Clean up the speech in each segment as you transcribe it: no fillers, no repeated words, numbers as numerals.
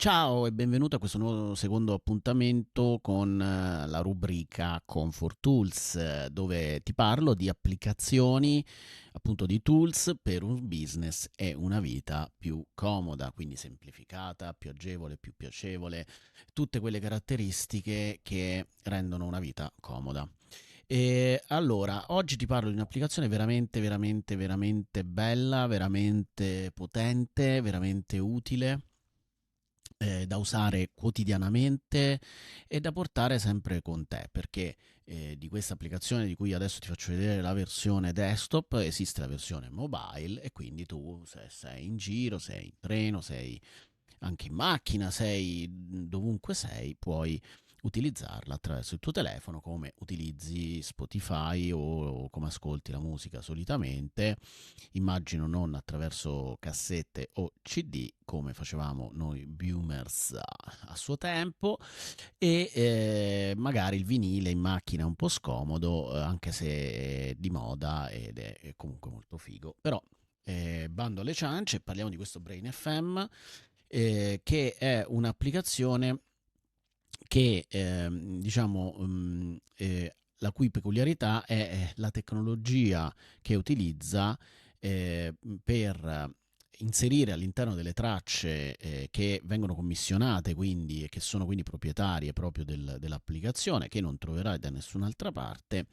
Ciao e benvenuto a questo nuovo secondo appuntamento con la rubrica Comfort Tools, dove ti parlo di applicazioni, appunto di tools per un business e una vita più comoda, quindi semplificata, più agevole, più piacevole, tutte quelle caratteristiche che rendono una vita comoda. E allora, oggi ti parlo di un'applicazione veramente, veramente, veramente bella, veramente potente, veramente utile, da usare quotidianamente e da portare sempre con te, perché di questa applicazione di cui adesso ti faccio vedere la versione desktop, esiste la versione mobile e quindi tu se sei in giro, sei in treno, sei anche in macchina, sei dovunque sei, puoi utilizzarla attraverso il tuo telefono come utilizzi Spotify o come ascolti la musica solitamente. Immagino non attraverso cassette o CD come facevamo noi boomers a suo tempo e magari il vinile in macchina è un po' scomodo, anche se è di moda ed è comunque molto figo. Però bando alle ciance, parliamo di questo Brain FM, che è un'applicazione che la cui peculiarità è la tecnologia che utilizza per inserire all'interno delle tracce che vengono commissionate quindi, e che sono quindi proprietarie proprio dell'applicazione, che non troverai da nessun'altra parte,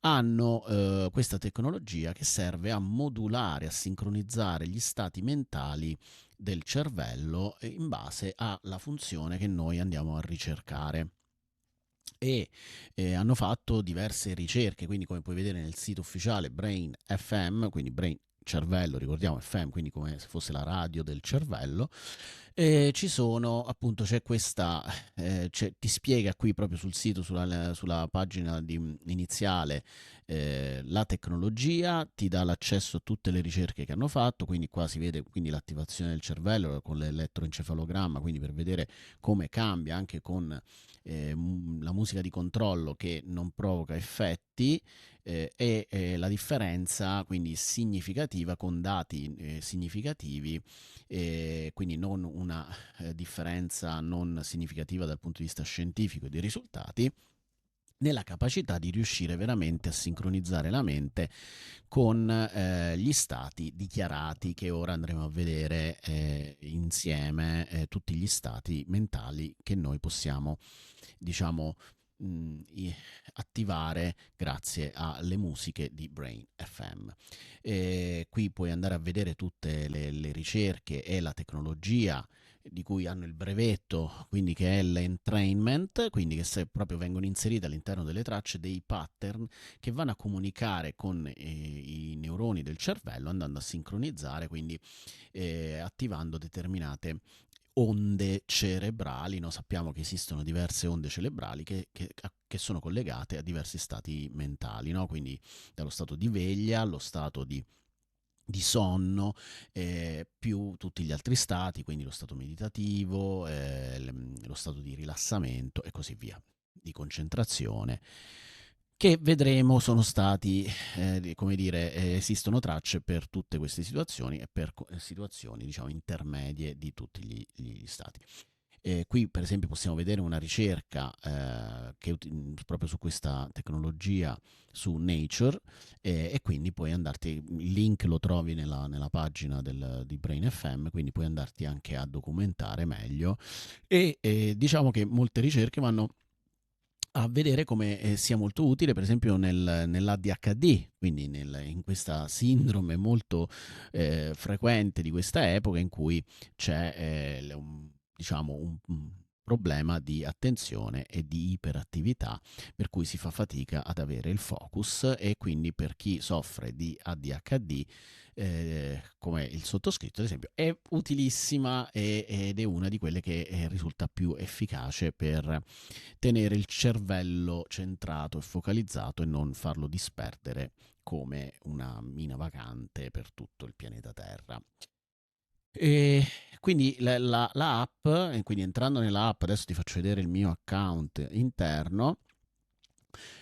hanno questa tecnologia che serve a modulare, a sincronizzare gli stati mentali del cervello in base alla funzione che noi andiamo a ricercare. E hanno fatto diverse ricerche, quindi come puoi vedere nel sito ufficiale Brain FM, quindi Brain cervello, ricordiamo FM, quindi come se fosse la radio del cervello, ci sono appunto, c'è questa, ti spiega qui proprio sul sito, sulla pagina iniziale, la tecnologia, ti dà l'accesso a tutte le ricerche che hanno fatto, quindi qua si vede quindi l'attivazione del cervello con l'elettroencefalogramma, quindi per vedere come cambia anche con la musica di controllo che non provoca effetti, e la differenza quindi significativa con dati significativi, quindi non una differenza non significativa dal punto di vista scientifico e dei risultati, nella capacità di riuscire veramente a sincronizzare la mente con gli stati dichiarati, che ora andremo a vedere insieme, tutti gli stati mentali che noi possiamo, diciamo, attivare grazie alle musiche di Brain FM. Qui puoi andare a vedere tutte le ricerche e la tecnologia di cui hanno il brevetto, quindi che è l'entrainment, quindi che se proprio vengono inserite all'interno delle tracce dei pattern che vanno a comunicare con i neuroni del cervello, andando a sincronizzare, quindi attivando determinate onde cerebrali. No? Sappiamo che esistono diverse onde cerebrali che sono collegate a diversi stati mentali, no? Quindi dallo stato di veglia allo stato di sonno, più tutti gli altri stati, quindi lo stato meditativo, lo stato di rilassamento e così via, di concentrazione, che vedremo sono stati, come dire, esistono tracce per tutte queste situazioni e per situazioni, diciamo, intermedie di tutti gli stati. Qui per esempio possiamo vedere una ricerca proprio su questa tecnologia su Nature, e quindi puoi andarti, il link lo trovi nella pagina di Brain FM, quindi puoi andarti anche a documentare meglio e diciamo che molte ricerche vanno a vedere come sia molto utile per esempio nell'ADHD, quindi in questa sindrome molto frequente di questa epoca in cui c'è diciamo un problema di attenzione e di iperattività, per cui si fa fatica ad avere il focus, e quindi per chi soffre di ADHD, come il sottoscritto ad esempio, è utilissima ed è una di quelle che risulta più efficace per tenere il cervello centrato e focalizzato e non farlo disperdere come una mina vagante per tutto il pianeta Terra. E quindi la app, e quindi entrando nella app, adesso ti faccio vedere il mio account interno.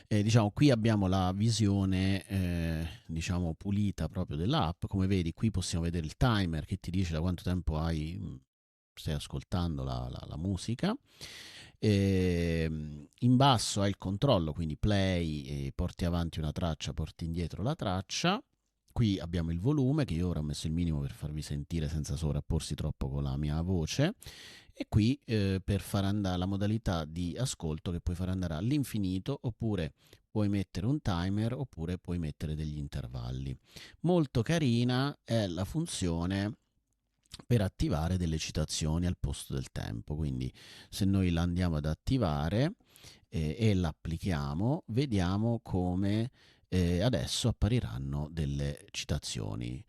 Diciamo, qui abbiamo la visione, diciamo, pulita proprio dell'app. Come vedi, qui possiamo vedere il timer che ti dice da quanto tempo hai stai ascoltando la musica. In basso hai il controllo, quindi play, porti avanti una traccia, porti indietro la traccia. Qui abbiamo il volume, che io ora ho messo il minimo per farvi sentire senza sovrapporsi troppo con la mia voce. E qui per far andare la modalità di ascolto, che puoi fare andare all'infinito, oppure puoi mettere un timer, oppure puoi mettere degli intervalli. Molto carina è la funzione per attivare delle citazioni al posto del tempo. Quindi se noi la andiamo ad attivare e l'applichiamo, vediamo come adesso appariranno delle citazioni.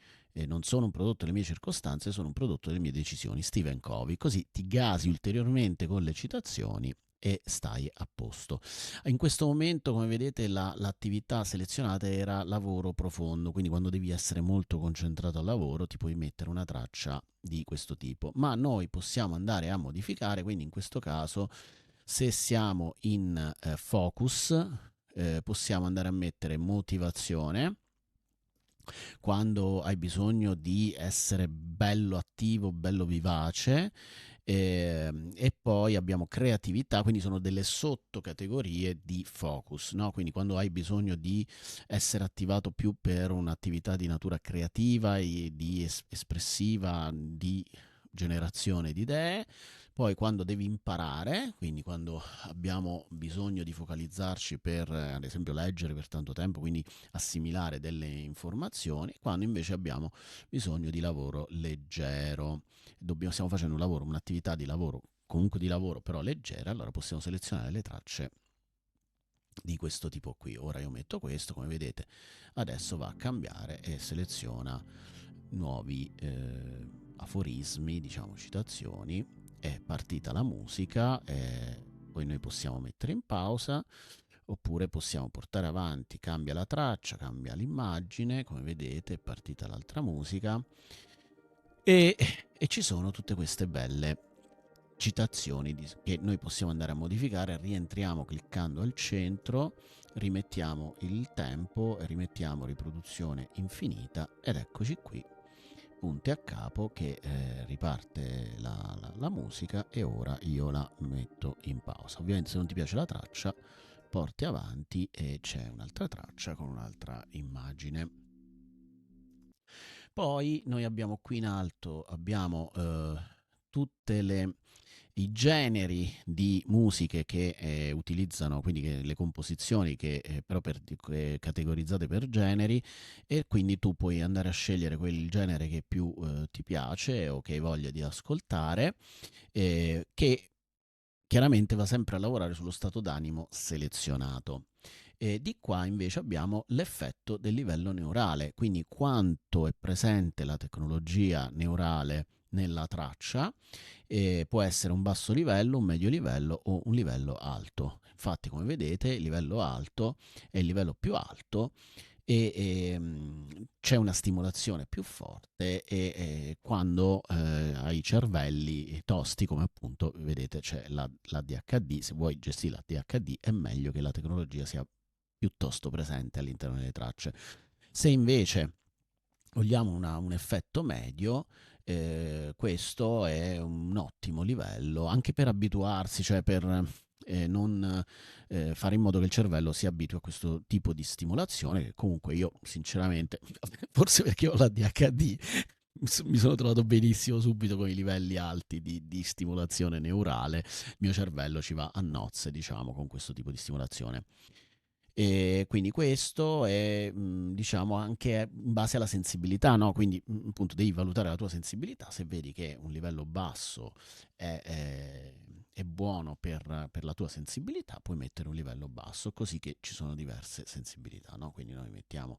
Non sono un prodotto delle mie circostanze, sono un prodotto delle mie decisioni. Stephen Covey. Così ti gasi ulteriormente con le citazioni e stai a posto. In questo momento, come vedete, l'attività selezionata era lavoro profondo, quindi quando devi essere molto concentrato al lavoro ti puoi mettere una traccia di questo tipo, ma noi possiamo andare a modificare, quindi in questo caso se siamo in focus possiamo andare a mettere motivazione quando hai bisogno di essere bello attivo, bello vivace. E poi abbiamo creatività, quindi sono delle sottocategorie di focus, no? Quindi quando hai bisogno di essere attivato più per un'attività di natura creativa e di espressiva, di generazione di idee. Poi quando devi imparare, quindi quando abbiamo bisogno di focalizzarci per, ad esempio, leggere per tanto tempo, quindi assimilare delle informazioni, quando invece abbiamo bisogno di lavoro leggero. Stiamo facendo un lavoro, un'attività di lavoro, comunque di lavoro però leggera, allora possiamo selezionare le tracce di questo tipo qui. Ora io metto questo, come vedete adesso va a cambiare e seleziona nuovi aforismi, diciamo citazioni. È partita la musica, poi noi possiamo mettere in pausa oppure possiamo portare avanti, cambia la traccia, cambia l'immagine, come vedete è partita l'altra musica e, e ci sono tutte queste belle citazioni che noi possiamo andare a modificare. Rientriamo cliccando al centro, rimettiamo il tempo, rimettiamo riproduzione infinita ed eccoci qui, punti a capo, che riparte la musica e ora io la metto in pausa. Ovviamente se non ti piace la traccia porti avanti e c'è un'altra traccia con un'altra immagine. Poi noi abbiamo qui in alto abbiamo tutte i generi di musiche che utilizzano, quindi le composizioni che però categorizzate per generi, e quindi tu puoi andare a scegliere il genere che più ti piace o che hai voglia di ascoltare, che chiaramente va sempre a lavorare sullo stato d'animo selezionato. E di qua invece abbiamo l'effetto del livello neurale, quindi quanto è presente la tecnologia neurale nella traccia. Può essere un basso livello, un medio livello o un livello alto. Infatti, come vedete, il livello alto è il livello più alto c'è una stimolazione più forte quando hai cervelli tosti, come appunto vedete c'è l'ADHD. Se vuoi gestire l'ADHD è meglio che la tecnologia sia piuttosto presente all'interno delle tracce. Se invece vogliamo un effetto medio, questo è un ottimo livello anche per abituarsi, cioè per non fare in modo che il cervello si abitui a questo tipo di stimolazione, che comunque io sinceramente, forse perché ho la DHD, mi sono trovato benissimo subito con i livelli alti di stimolazione neurale. Il mio cervello ci va a nozze, diciamo, con questo tipo di stimolazione. E quindi questo è, diciamo, anche in base alla sensibilità, no? Quindi appunto devi valutare la tua sensibilità. Se vedi che un livello basso è buono per la tua sensibilità, puoi mettere un livello basso, così che ci sono diverse sensibilità, no? Quindi noi mettiamo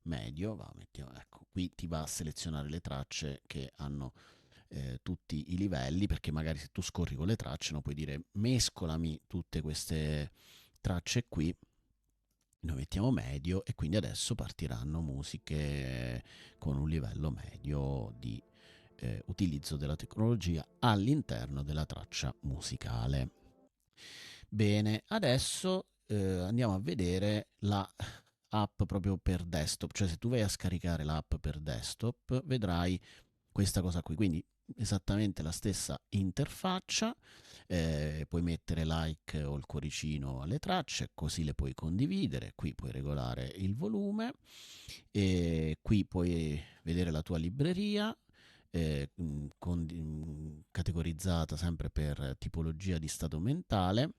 medio, ecco, qui ti va a selezionare le tracce che hanno tutti i livelli, perché magari se tu scorri con le tracce, no, puoi dire mescolami tutte queste tracce qui. Noi mettiamo medio e quindi adesso partiranno musiche con un livello medio di utilizzo della tecnologia all'interno della traccia musicale. Bene, adesso andiamo a vedere la app proprio per desktop, cioè se tu vai a scaricare l'app per desktop vedrai questa cosa qui. Quindi esattamente la stessa interfaccia, puoi mettere like o il cuoricino alle tracce, così le puoi condividere, qui puoi regolare il volume, e qui puoi vedere la tua libreria, categorizzata sempre per tipologia di stato mentale,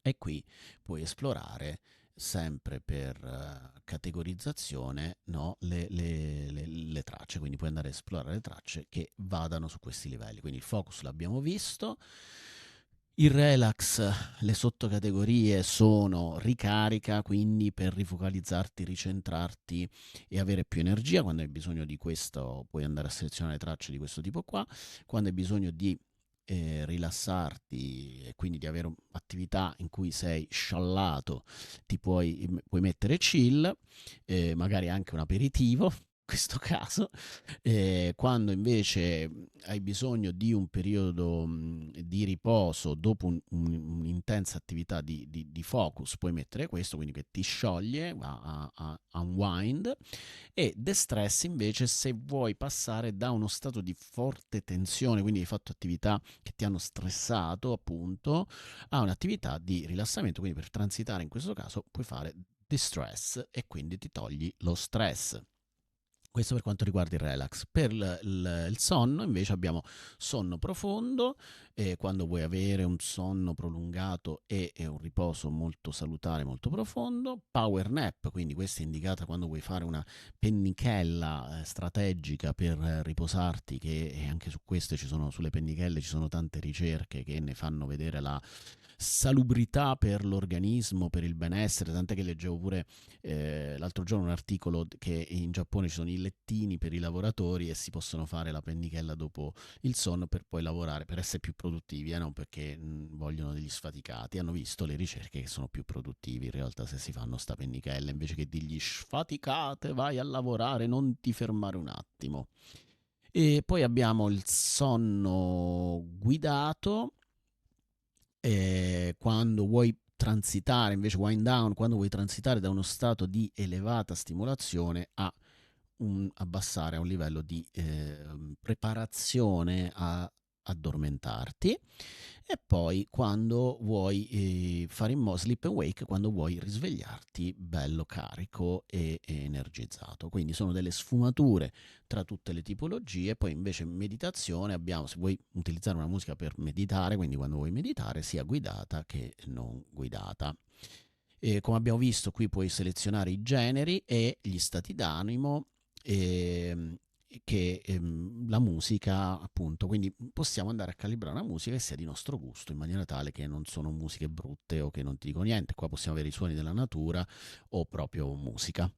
e qui puoi esplorare sempre per categorizzazione, no, le tracce, quindi puoi andare a esplorare le tracce che vadano su questi livelli. Quindi il focus l'abbiamo visto, il relax, le sottocategorie sono ricarica, quindi per rifocalizzarti, ricentrarti e avere più energia. Quando hai bisogno di questo puoi andare a selezionare tracce di questo tipo qua. Quando hai bisogno di rilassarti e quindi di avere un'attività in cui sei sciallato, puoi mettere chill, magari anche un aperitivo. In questo caso, quando invece hai bisogno di un periodo di riposo dopo un'intensa attività di focus, puoi mettere questo, quindi che ti scioglie, va a unwind. E de-stress invece se vuoi passare da uno stato di forte tensione, quindi hai fatto attività che ti hanno stressato appunto, a un'attività di rilassamento, quindi per transitare in questo caso puoi fare distress e quindi ti togli lo stress. Questo per quanto riguarda il relax. Per il sonno invece abbiamo sonno profondo, quando vuoi avere un sonno prolungato e un riposo molto salutare, molto profondo. Power nap, quindi questa è indicata quando vuoi fare una pennichella strategica per riposarti, che anche su queste sulle pennichelle ci sono tante ricerche che ne fanno vedere la salubrità per l'organismo, per il benessere, tant'è che leggevo pure l'altro giorno un articolo che in Giappone ci sono i lettini per i lavoratori e si possono fare la pennichella dopo il sonno per poi lavorare, per essere più produttivi, non perché vogliono degli sfaticati. Hanno visto le ricerche che sono più produttivi in realtà se si fanno sta pennichella, invece che dirgli sfaticate, vai a lavorare, non ti fermare un attimo. E poi abbiamo il sonno guidato, quando vuoi transitare, invece wind down, quando vuoi transitare da uno stato di elevata stimolazione a abbassare a un livello di preparazione a addormentarti. E poi quando vuoi fare in modo sleep and wake, quando vuoi risvegliarti bello carico e energizzato. Quindi sono delle sfumature tra tutte le tipologie. Poi invece in meditazione abbiamo, se vuoi utilizzare una musica per meditare, quindi quando vuoi meditare, sia guidata che non guidata. E come abbiamo visto, qui puoi selezionare i generi e gli stati d'animo, ehm, la musica, appunto. Quindi possiamo andare a calibrare una musica che sia di nostro gusto, in maniera tale che non sono musiche brutte o che non ti dico niente. Qua possiamo avere i suoni della natura o proprio musica.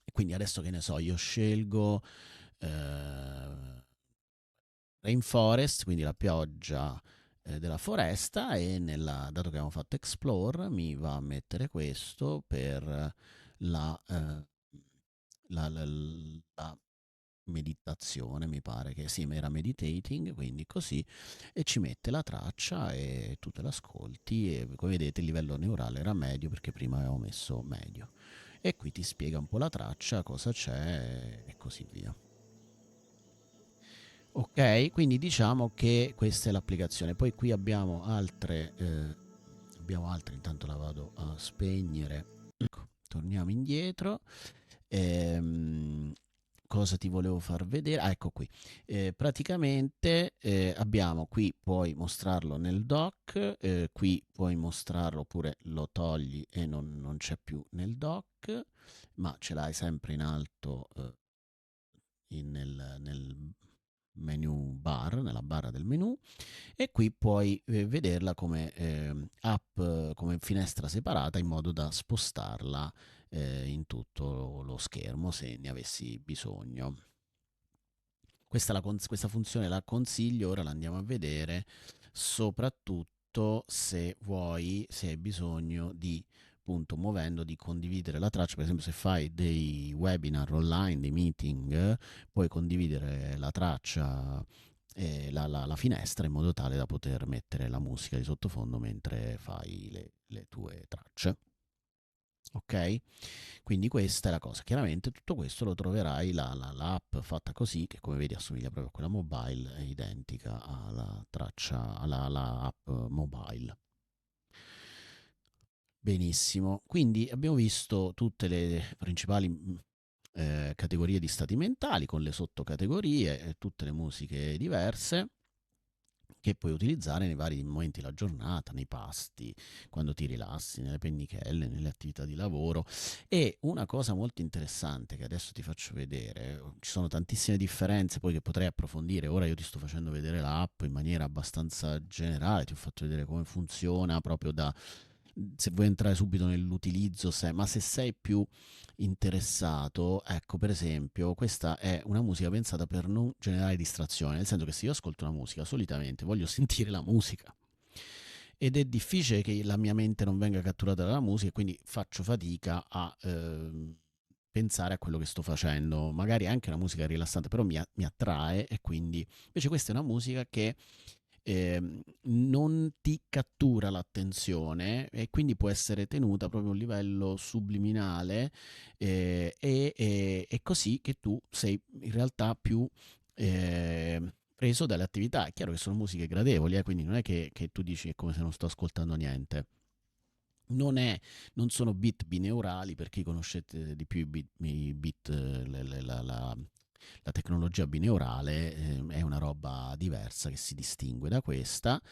E quindi adesso, che ne so, io scelgo rainforest, quindi la pioggia della foresta, e dato che abbiamo fatto explore mi va a mettere questo per la, eh, la meditazione, mi pare che sì, era meditating, quindi così, e ci mette la traccia e tu te l'ascolti, e come vedete il livello neurale era medio perché prima avevo messo medio, e qui ti spiega un po' la traccia, cosa c'è e così via. Ok, quindi diciamo che questa è l'applicazione. Poi qui abbiamo altre, intanto la vado a spegnere. Ecco, torniamo indietro. Ehm, Cosa ti volevo far vedere? Ah, ecco qui. Praticamente abbiamo qui, puoi mostrarlo nel dock, qui puoi mostrarlo oppure lo togli e non c'è più nel dock, ma ce l'hai sempre in alto, nel menu bar, nella barra del menu, e qui puoi vederla come app, come finestra separata, in modo da spostarla in tutto lo schermo se ne avessi bisogno. Questa funzione la consiglio, ora la andiamo a vedere, soprattutto se hai bisogno di, appunto, muovendo, di condividere la traccia. Per esempio, se fai dei webinar online, dei meeting, puoi condividere la traccia, la finestra, in modo tale da poter mettere la musica di sottofondo mentre fai le tue tracce. Ok? Quindi questa è la cosa. Chiaramente tutto questo lo troverai, l'app fatta così, che come vedi assomiglia proprio a quella mobile, è identica alla traccia, alla app mobile. Benissimo, quindi abbiamo visto tutte le principali categorie di stati mentali con le sottocategorie e tutte le musiche diverse che puoi utilizzare nei vari momenti della giornata, nei pasti, quando ti rilassi, nelle pennichelle, nelle attività di lavoro. E una cosa molto interessante che adesso ti faccio vedere, ci sono tantissime differenze poi che potrei approfondire, ora io ti sto facendo vedere l'app in maniera abbastanza generale, ti ho fatto vedere come funziona proprio da se vuoi entrare subito nell'utilizzo, ma se sei più interessato, ecco per esempio, questa è una musica pensata per non generare distrazione, nel senso che se io ascolto una musica solitamente voglio sentire la musica ed è difficile che la mia mente non venga catturata dalla musica e quindi faccio fatica a pensare a quello che sto facendo, magari anche una musica rilassante, però mi attrae e quindi invece questa è una musica che non ti cattura l'attenzione e quindi può essere tenuta proprio a un livello subliminale e così che tu sei in realtà più preso dalle attività. È chiaro che sono musiche gradevoli, quindi non è che tu dici è come se non sto ascoltando niente. Non, è, non sono bit bineurali, per chi conoscete di più la tecnologia bineurale è una roba diversa che si distingue da questa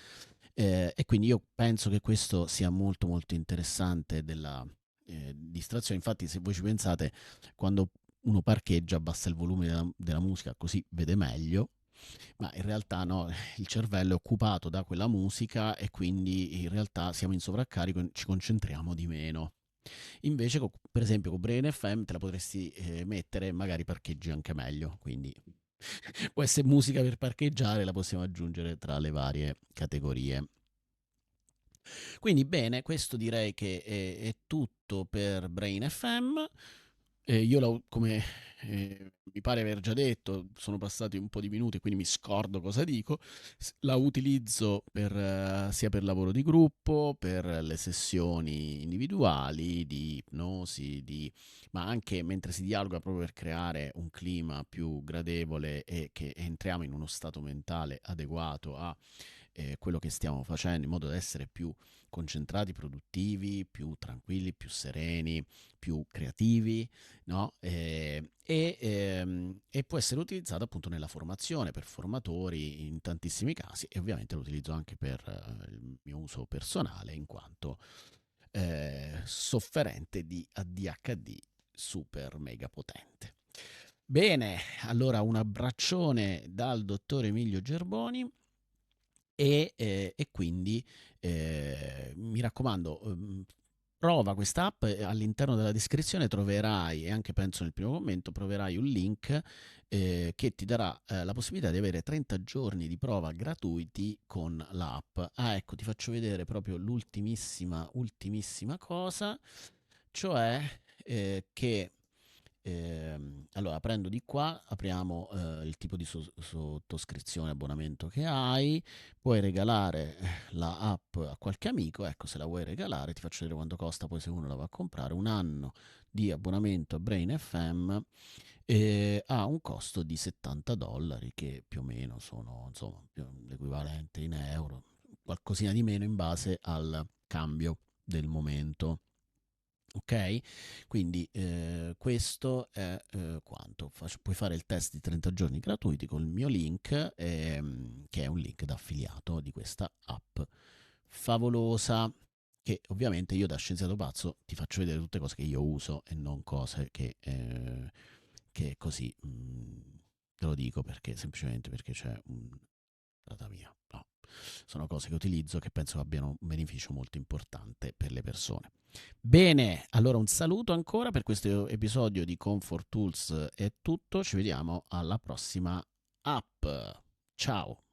e quindi io penso che questo sia molto molto interessante della distrazione. Infatti se voi ci pensate, quando uno parcheggia abbassa il volume della musica così vede meglio, ma in realtà no, il cervello è occupato da quella musica e quindi in realtà siamo in sovraccarico e ci concentriamo di meno. Invece, per esempio, con Brain FM te la potresti mettere e magari parcheggi anche meglio. Quindi può essere musica per parcheggiare, la possiamo aggiungere tra le varie categorie. Quindi bene, questo direi che è tutto per Brain FM. Io come mi pare aver già detto, sono passati un po' di minuti, quindi mi scordo cosa dico. La utilizzo sia per lavoro di gruppo, per le sessioni individuali di ipnosi, ma anche mentre si dialoga proprio per creare un clima più gradevole e che entriamo in uno stato mentale adeguato a quello che stiamo facendo in modo da essere più concentrati, produttivi, più tranquilli, più sereni, più creativi, no? E può essere utilizzato appunto nella formazione per formatori in tantissimi casi e ovviamente lo utilizzo anche per il mio uso personale in quanto sofferente di ADHD super mega potente. Bene, allora un abbraccione dal dottor Emilio Gerboni e quindi mi raccomando, prova questa app, all'interno della descrizione troverai, e anche penso nel primo commento, troverai un link che ti darà la possibilità di avere 30 giorni di prova gratuiti con l'app. Ah, ecco, ti faccio vedere proprio l'ultimissima, ultimissima cosa, cioè che allora prendo di qua, apriamo il tipo di sottoscrizione, abbonamento che hai, puoi regalare la app a qualche amico, ecco se la vuoi regalare, ti faccio vedere quanto costa, poi se uno la va a comprare, un anno di abbonamento a Brain FM ha un costo di $70, che più o meno sono insomma l'equivalente in euro, qualcosina di meno in base al cambio del momento. Ok? Quindi questo è quanto. Puoi fare il test di 30 giorni gratuiti col mio link, che è un link da affiliato di questa app favolosa. Che ovviamente io da scienziato pazzo ti faccio vedere tutte cose che io uso e non cose che così te lo dico perché semplicemente perché c'è un data mia. No, sono cose che utilizzo che penso abbiano un beneficio molto importante per le persone. Bene, allora un saluto ancora per questo episodio di Comfort Tools, è tutto, ci vediamo alla prossima app. Ciao!